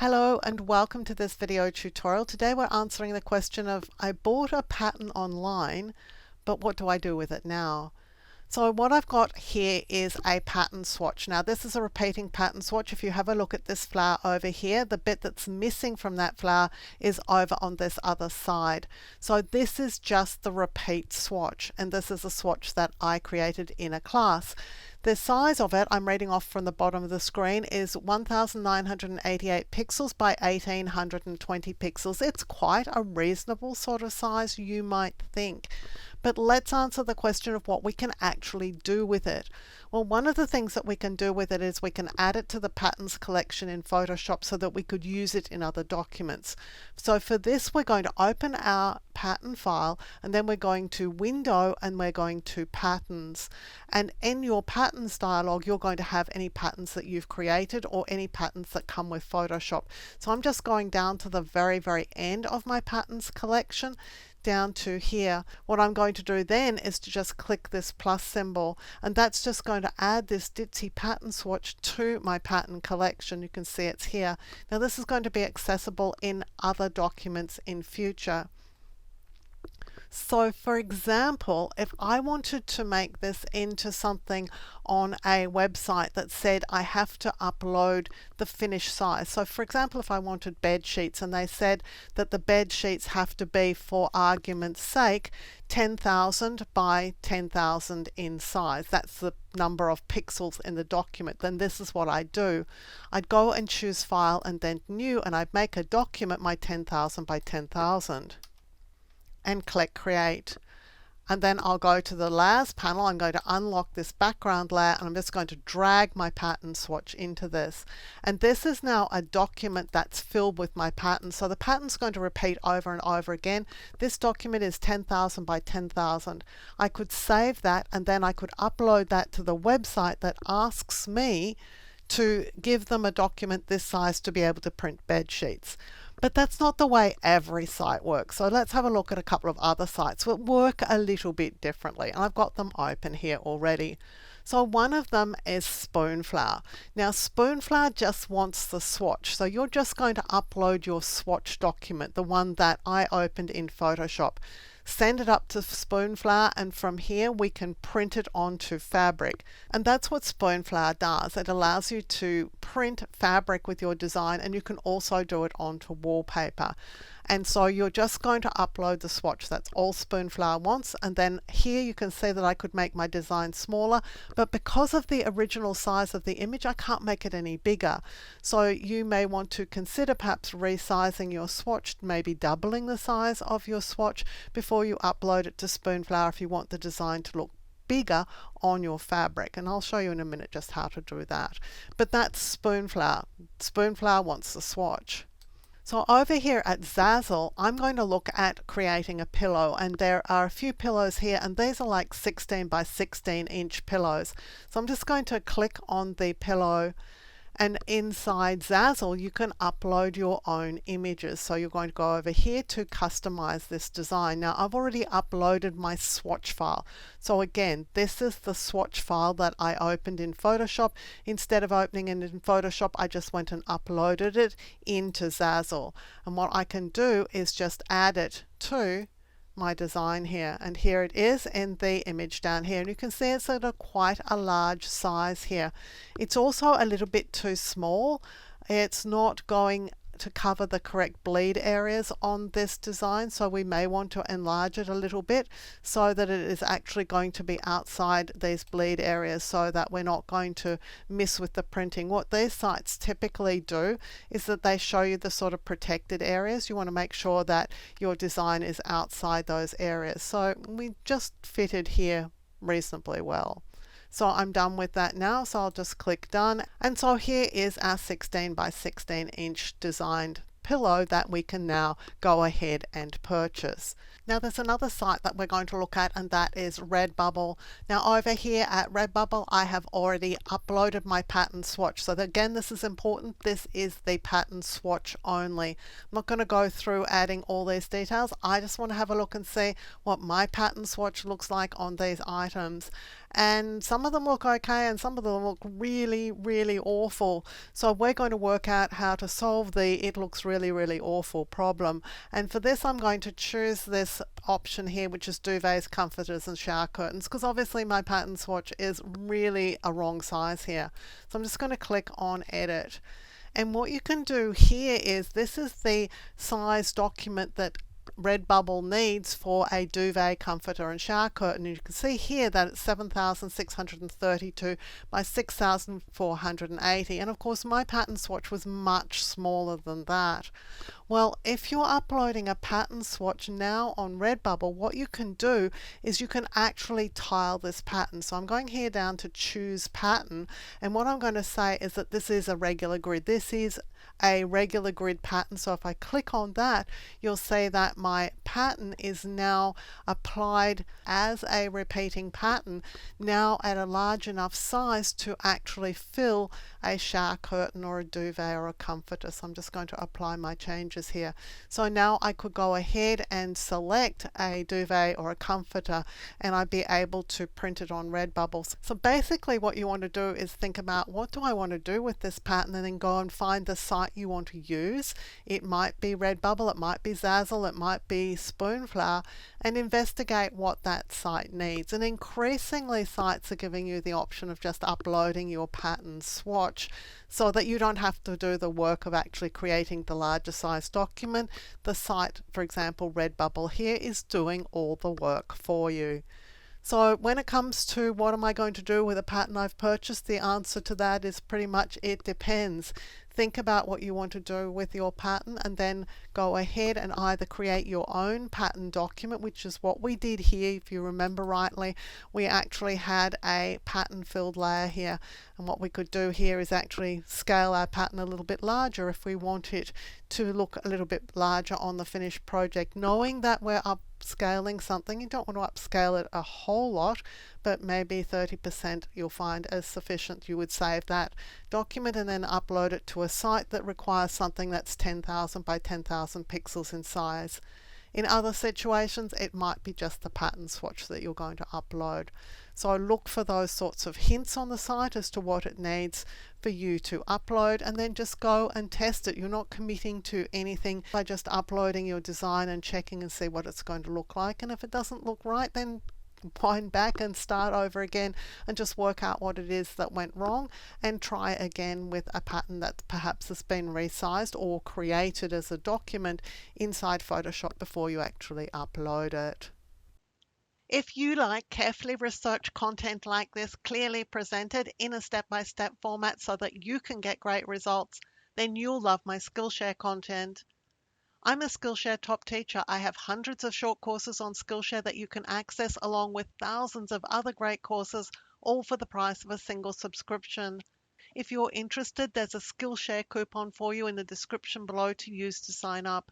Hello and welcome to this video tutorial. Today we're answering the question of I bought a pattern online, but what do I do with it now? So what I've got here is a pattern swatch. Now this is a repeating pattern swatch. If you have a look at this flower over here, the bit that's missing from that flower is over on this other side. So this is just the repeat swatch, and this is a swatch that I created in a class. The size of it, I'm reading off from the bottom of the screen, is 1988 pixels by 1820 pixels. It's quite a reasonable sort of size, you might think. But let's answer the question of what we can actually do with it. Well, one of the things that we can do with it is we can add it to the patterns collection in Photoshop so that we could use it in other documents. So for this, we're going to open our pattern file, and then we're going to Window, and we're going to Patterns. And in your Patterns dialog, you're going to have any patterns that you've created or any patterns that come with Photoshop. So I'm just going down to the very, very end of my patterns collection, down to here. What I'm going to do then is to just click this plus symbol, and that's just going to add this ditzy pattern swatch to my pattern collection. You can see it's here. Now this is going to be accessible in other documents in future. So for example, if I wanted to make this into something on a website that said I have to upload the finished size. So for example, if I wanted bed sheets and they said that the bed sheets have to be, for argument's sake, 10,000 by 10,000 in size. That's the number of pixels in the document. Then this is what I do. I'd go and choose File and then New, and I'd make a document my 10,000 by 10,000. And click Create. And then I'll go to the Layers panel. I'm going to unlock this background layer, and I'm just going to drag my pattern swatch into this. And this is now a document that's filled with my pattern. So the pattern's going to repeat over and over again. This document is 10,000 by 10,000. I could save that, and then I could upload that to the website that asks me to give them a document this size to be able to print bed sheets. But that's not the way every site works. So let's have a look at a couple of other sites that work a little bit differently. And I've got them open here already. So one of them is Spoonflower. Now Spoonflower just wants the swatch. So you're just going to upload your swatch document, the one that I opened in Photoshop. Send it up to Spoonflower, and from here we can print it onto fabric. And that's what Spoonflower does. It allows you to print fabric with your design, and you can also do it onto wallpaper. And so you're just going to upload the swatch. That's all Spoonflower wants. And then here you can see that I could make my design smaller, but because of the original size of the image, I can't make it any bigger. So you may want to consider perhaps resizing your swatch, maybe doubling the size of your swatch before you upload it to Spoonflower if you want the design to look bigger on your fabric. And I'll show you in a minute just how to do that. But that's Spoonflower. Spoonflower wants the swatch. So over here at Zazzle, I'm going to look at creating a pillow, and there are a few pillows here, and these are like 16 by 16 inch pillows. So I'm just going to click on the pillow, and inside Zazzle you can upload your own images. So you're going to go over here to customize this design. Now I've already uploaded my swatch file. So again, this is the swatch file that I opened in Photoshop. Instead of opening it in Photoshop, I just went and uploaded it into Zazzle. And what I can do is just add it to my design here, and here it is in the image down here, and you can see it's at quite a large size here. It's also a little bit too small. It's not going to cover the correct bleed areas on this design, so we may want to enlarge it a little bit so that it is actually going to be outside these bleed areas, so that we're not going to miss with the printing. What these sites typically do is that they show you the sort of protected areas. You want to make sure that your design is outside those areas. So we just fitted here reasonably well. So I'm done with that now, so I'll just click done. And so here is our 16 by 16 inch designed pillow that we can now go ahead and purchase. Now there's another site that we're going to look at, and that is Redbubble. Now over here at Redbubble, I have already uploaded my pattern swatch. So again, this is important. This is the pattern swatch only. I'm not going to go through adding all these details. I just want to have a look and see what my pattern swatch looks like on these items. and some of them look okay and some of them look really, really awful. So we're going to work out how to solve the it looks really, really awful problem. And for this I'm going to choose this option here, which is duvets, comforters and shower curtains, because obviously my pattern swatch is really a wrong size here. So I'm just going to click on edit. And what you can do here is, this is the size document that Redbubble needs for a duvet, comforter and shower curtain. You can see here that it's 7,632 by 6,480, and of course my pattern swatch was much smaller than that. Well, if you're uploading a pattern swatch now on Redbubble, what you can do is you can actually tile this pattern. So I'm going here down to choose pattern, and what I'm going to say is that this is a regular grid. This is a regular grid pattern. So if I click on that, you'll see that my pattern is now applied as a repeating pattern, now at a large enough size to actually fill a shower curtain or a duvet or a comforter. So I'm just going to apply my changes here. So now I could go ahead and select a duvet or a comforter, and I'd be able to print it on Redbubble. So basically what you want to do is think about, what do I want to do with this pattern, and then go and find the site you want to use. It might be Redbubble, it might be Zazzle, it might be Spoonflower, and investigate what that site needs. And increasingly sites are giving you the option of just uploading your pattern swatch, so that you don't have to do the work of actually creating the larger size document. The site, for example Redbubble here, is doing all the work for you. So when it comes to what am I going to do with a pattern I've purchased, the answer to that is pretty much it depends. Think about what you want to do with your pattern, and then go ahead and either create your own pattern document, which is what we did here. If you remember rightly, we actually had a pattern filled layer here, and what we could do here is actually scale our pattern a little bit larger if we want it to look a little bit larger on the finished project. Knowing that we're upscaling something, you don't want to upscale it a whole lot, but maybe 30% you'll find as sufficient. You would save that document and then upload it to a site that requires something that's 10,000 by 10,000 pixels in size. In other situations, it might be just the pattern swatch that you're going to upload. So look for those sorts of hints on the site as to what it needs for you to upload, and then just go and test it. You're not committing to anything by just uploading your design and checking and see what it's going to look like. And if it doesn't look right, then wind back and start over again and just work out what it is that went wrong, and try again with a pattern that perhaps has been resized or created as a document inside Photoshop before you actually upload it. If you like carefully researched content like this, clearly presented in a step-by-step format so that you can get great results, then you'll love my Skillshare content. I'm a Skillshare top teacher. I have hundreds of short courses on Skillshare that you can access, along with thousands of other great courses, all for the price of a single subscription. If you're interested, there's a Skillshare coupon for you in the description below to use to sign up.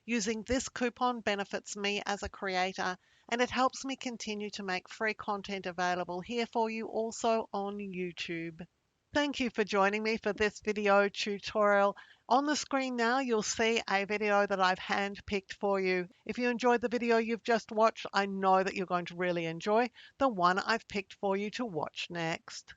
Using this coupon benefits me as a creator, and it helps me continue to make free content available here for you, also on YouTube. Thank you for joining me for this video tutorial. On the screen now, you'll see a video that I've hand-picked for you. If you enjoyed the video you've just watched, I know that you're going to really enjoy the one I've picked for you to watch next.